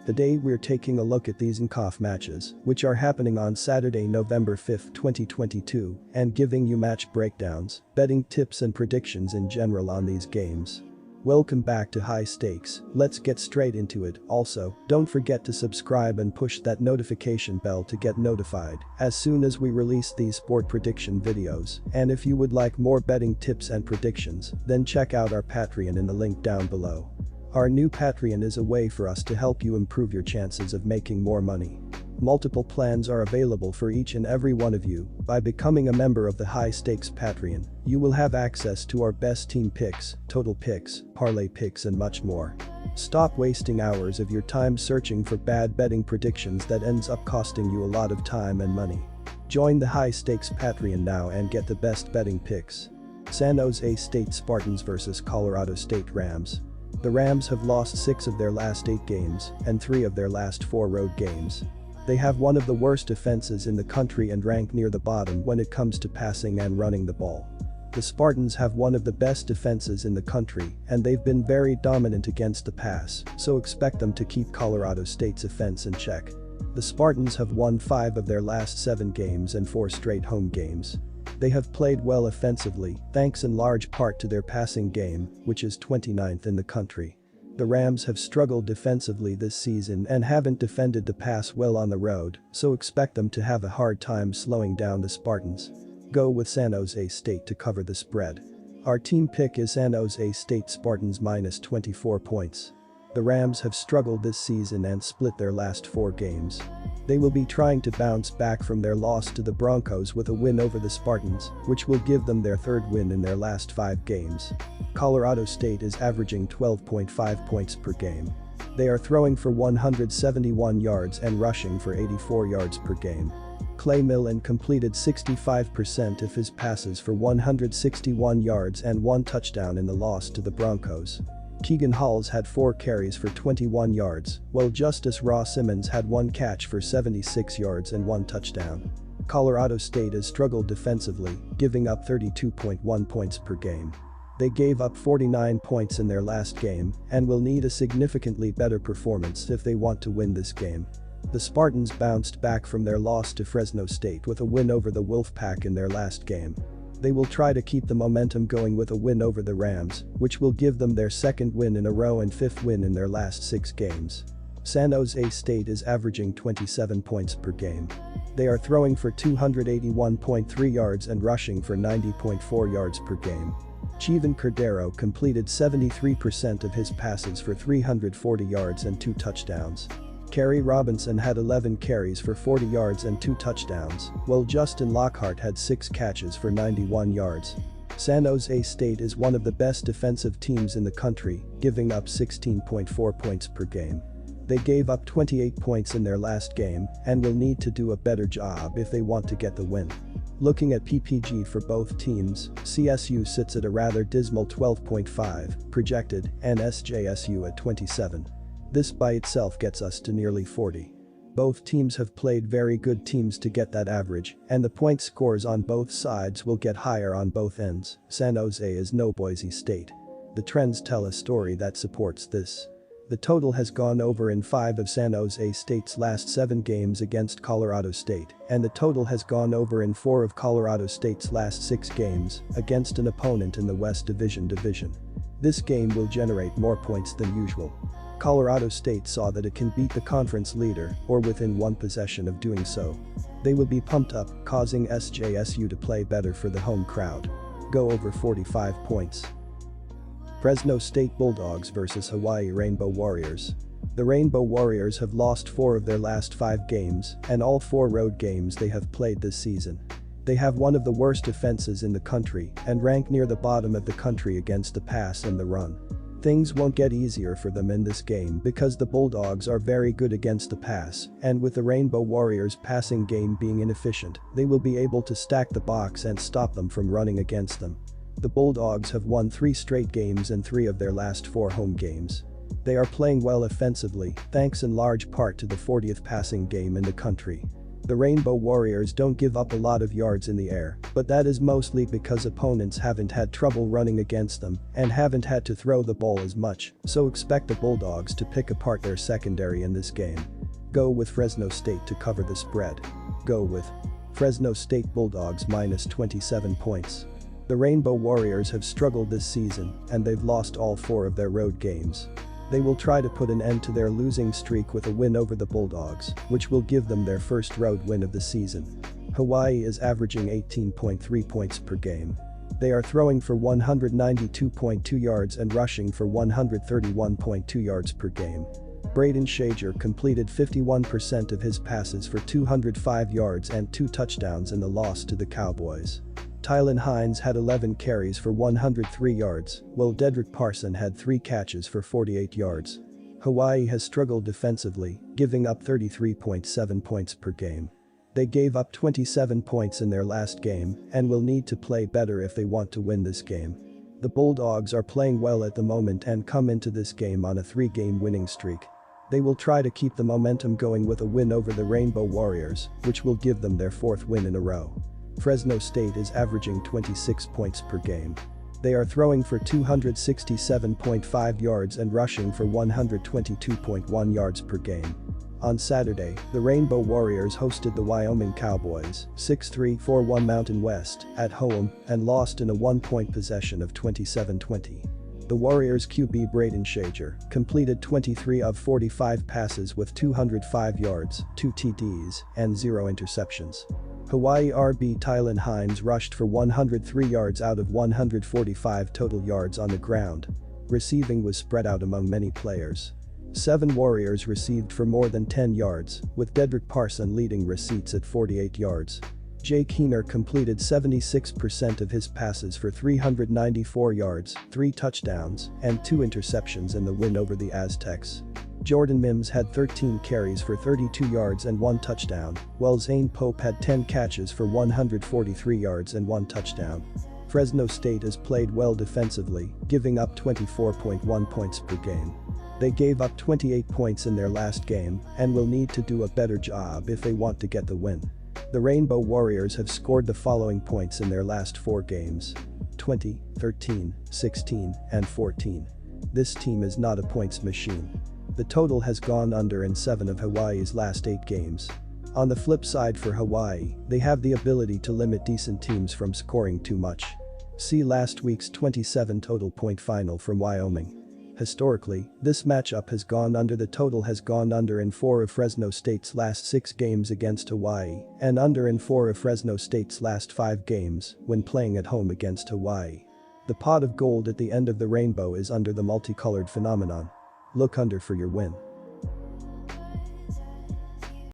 Today we're taking a look at these NCAAF matches, which are happening on Saturday, November 5, 2022, and giving you match breakdowns, betting tips and predictions in general on these games. Welcome back to High Stakes, let's get straight into it. Also, don't forget to subscribe and push that notification bell to get notified as soon as we release these sport prediction videos. And if you would like more betting tips and predictions, then check out our Patreon in the link down below. Our new Patreon is a way for us to help you improve your chances of making more money. Multiple plans are available for each and every one of you. By becoming a member of the High Stakes Patreon, you will have access to our best team picks, total picks, parlay picks and much more. Stop wasting hours of your time searching for bad betting predictions that ends up costing you a lot of time and money. Join the High Stakes Patreon now and get the best betting picks. San Jose State Spartans vs Colorado State Rams. The Rams have lost 6 of their last 8 games and 3 of their last 4 road games. They have one of the worst defenses in the country and rank near the bottom when it comes to passing and running the ball. The Spartans have one of the best defenses in the country and they've been very dominant against the pass, so expect them to keep Colorado State's offense in check. The Spartans have won 5 of their last 7 games and 4 straight home games. They have played well offensively, thanks in large part to their passing game, which is 29th in the country. The Rams have struggled defensively this season and haven't defended the pass well on the road, so expect them to have a hard time slowing down the Spartans. Go with San Jose State to cover the spread. Our team pick is San Jose State Spartans minus 24 points. The Rams have struggled this season and split their last 4 games. They will be trying to bounce back from their loss to the Broncos with a win over the Spartans, which will give them their 3rd win in their last 5 games. Colorado State is averaging 12.5 points per game. They are throwing for 171 yards and rushing for 84 yards per game. Clay Millen completed 65% of his passes for 161 yards and 1 touchdown in the loss to the Broncos. Keegan Halls had 4 carries for 21 yards, while Justice Ross Simmons had 1 catch for 76 yards and 1 touchdown. Colorado State has struggled defensively, giving up 32.1 points per game. They gave up 49 points in their last game and will need a significantly better performance if they want to win this game. The Spartans bounced back from their loss to Fresno State with a win over the Wolfpack in their last game. They will try to keep the momentum going with a win over the Rams, which will give them their 2nd win in a row and 5th win in their last 6 games. San Jose State is averaging 27 points per game. They are throwing for 281.3 yards and rushing for 90.4 yards per game. Chevan Cordero completed 73% of his passes for 340 yards and 2 touchdowns. Kerry Robinson had 11 carries for 40 yards and 2 touchdowns, while Justin Lockhart had 6 catches for 91 yards. San Jose State is one of the best defensive teams in the country, giving up 16.4 points per game. They gave up 28 points in their last game and will need to do a better job if they want to get the win. Looking at PPG for both teams, CSU sits at a rather dismal 12.5 projected and SJSU at 27. This by itself gets us to nearly 40. Both teams have played very good teams to get that average, and the point scores on both sides will get higher on both ends. San Jose is no Boise State. The trends tell a story that supports this. The total has gone over in 5 of San Jose State's last 7 games against Colorado State, and the total has gone over in 4 of Colorado State's last 6 games against an opponent in the West Division. This game will generate more points than usual. Colorado State saw that it can beat the conference leader or within 1 possession of doing so. They will be pumped up, causing SJSU to play better for the home crowd. Go over 45 points. Fresno State Bulldogs vs Hawaii Rainbow Warriors. The Rainbow Warriors have lost 4 of their last 5 games and all 4 road games they have played this season. They have one of the worst defenses in the country and rank near the bottom of the country against the pass and the run. Things won't get easier for them in this game because the Bulldogs are very good against the pass, and with the Rainbow Warriors' passing game being inefficient, they will be able to stack the box and stop them from running against them. The Bulldogs have won 3 straight games in 3 of their last 4 home games. They are playing well offensively, thanks in large part to the 40th passing game in the country. The Rainbow Warriors don't give up a lot of yards in the air, but that is mostly because opponents haven't had trouble running against them and haven't had to throw the ball as much, so expect the Bulldogs to pick apart their secondary in this game. Go with Fresno State to cover the spread. Go with Fresno State Bulldogs minus 27 points. The Rainbow Warriors have struggled this season and they've lost all 4 of their road games. They will try to put an end to their losing streak with a win over the Bulldogs, which will give them their first road win of the season. Hawaii is averaging 18.3 points per game. They are throwing for 192.2 yards and rushing for 131.2 yards per game. Braden Shager completed 51% of his passes for 205 yards and 2 touchdowns in the loss to the Cowboys. Tylan Hines had 11 carries for 103 yards, while Dedrick Parson had 3 catches for 48 yards. Hawaii has struggled defensively, giving up 33.7 points per game. They gave up 27 points in their last game and will need to play better if they want to win this game. The Bulldogs are playing well at the moment and come into this game on a 3-game winning streak. They will try to keep the momentum going with a win over the Rainbow Warriors, which will give them their 4th win in a row. Fresno State is averaging 26 points per game. They are throwing for 267.5 yards and rushing for 122.1 yards per game. On Saturday, the Rainbow Warriors hosted the Wyoming Cowboys, 6-3-4-1 Mountain West, at home and lost in a 1-point possession of 27-20. The Warriors QB Braden Shager completed 23 of 45 passes with 205 yards, 2 TDs, and 0 interceptions. Hawaii RB Tylan Hines rushed for 103 yards out of 145 total yards on the ground. Receiving was spread out among many players. 7 Warriors received for more than 10 yards, with Dedrick Parson leading receipts at 48 yards. Jake Heener completed 76% of his passes for 394 yards, 3 touchdowns, and 2 interceptions in the win over the Aztecs. Jordan Mims had 13 carries for 32 yards and 1 touchdown, while Zane Pope had 10 catches for 143 yards and 1 touchdown. Fresno State has played well defensively, giving up 24.1 points per game. They gave up 28 points in their last game and will need to do a better job if they want to get the win. The Rainbow Warriors have scored the following points in their last 4 games: 20, 13, 16, and 14. This team is not a points machine. The total has gone under in 7 of Hawaii's last 8 games. On the flip side for Hawaii, they have the ability to limit decent teams from scoring too much. See last week's 27 total point final from Wyoming. Historically, this matchup has gone under. The total has gone under in 4 of Fresno State's last 6 games against Hawaii and under in 4 of Fresno State's last 5 games when playing at home against Hawaii. The pot of gold at the end of the rainbow is under the multicolored phenomenon. Look under for your win.